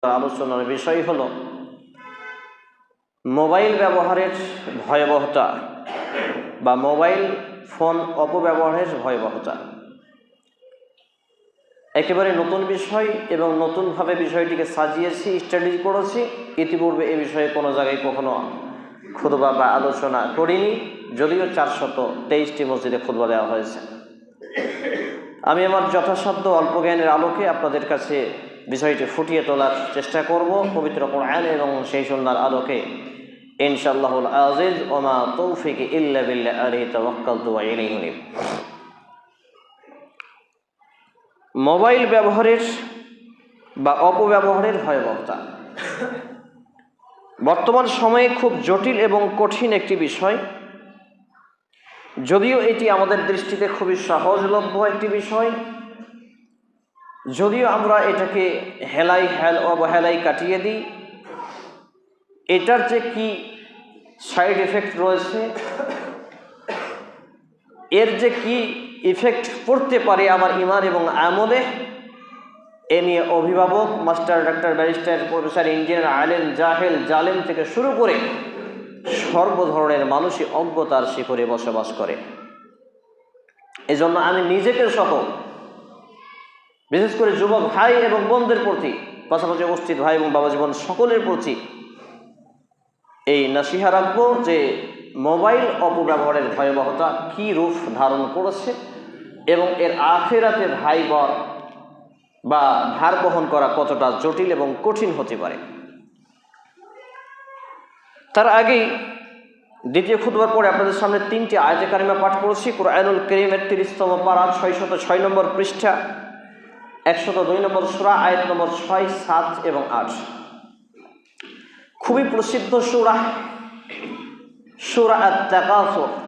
আলোচনার বিষয় হলো মোবাইল ব্যবহারের ভয়াবহতা বা মোবাইল ফোন অপব্যবহারের ভয়াবহতা। একেবারে নতুন বিষয় এবং নতুনভাবে বিষয়টিকে সাজিয়েছি, স্টাডি করেছি। ইতিপূর্বে এ বিষয়ে কোনো জায়গায় কখনো খুতবা বা আলোচনা করিনি, যদিও 423টি মসজিদে খুতবা দেওয়া হয়েছে। আমি আমার যথাসাধ্য অল্প জ্ঞানের আলোকে আপনাদের কাছে বিষয়টি ফুটিয়ে তোলার চেষ্টা করব পবিত্র কোরআন এবং সেই সুন্নাহর আলোকে, ইনশাআল্লাহুল আজিজ। ওমা তৌফিক ইল্লা বিল্লাহ, আলাইহি তাওয়াক্কালতু ওয়া ইলাইহি উনীব। মোবাইল ব্যবহারের বা অপব্যবহারের ভয়াবহতা বর্তমান সময়ে খুব জটিল এবং কঠিন একটি বিষয়। যদিও এটি আমাদের দৃষ্টিতে খুবই সহজলভ্য একটি বিষয়, যদিও আমরা এটাকে অবহেলাই কাটিয়ে দিই, এটার যে কি সাইড এফেক্ট রয়েছে, এর যে কি ইফেক্ট পড়তে পারে আমার ইমান এবং আমলে, এ নিয়ে অভিভাবক, master, doctor, barrister, professor, engineer, আলেম, জাহেল, জালেম থেকে শুরু করে সর্ব ধরনের মানুষই অজ্ঞতার শিখরে বসবাস করে। এজন্য আমি নিজেকে সহ, বিশেষ করে যুবক ভাই এবং বোনদের প্রতি, পাশাপাশি উপস্থিত ভাই এবং বাবা জীবন সকলের প্রতি এই নসিহা রাখবো যে মোবাইল অপব্যবহারের ভয়াবহতা কি রূপ ধারণ করেছে এবং এর আখিরাতে ভার বহন করা কতটা জটিল এবং কঠিন হতে পারে। তার আগেই দ্বিতীয় খুতবার পরে আপনাদের সামনে 3টি আয়াতে কারিমা পাঠ করেছি। কুরআনুল কারীমের 30তম পারা 606 নম্বর পৃষ্ঠা, 102 নম্বর সূরা, আয়াত নম্বর 6, 7 এবং 8। খুবই প্রসিদ্ধ সূরা আত-তাকাসুর।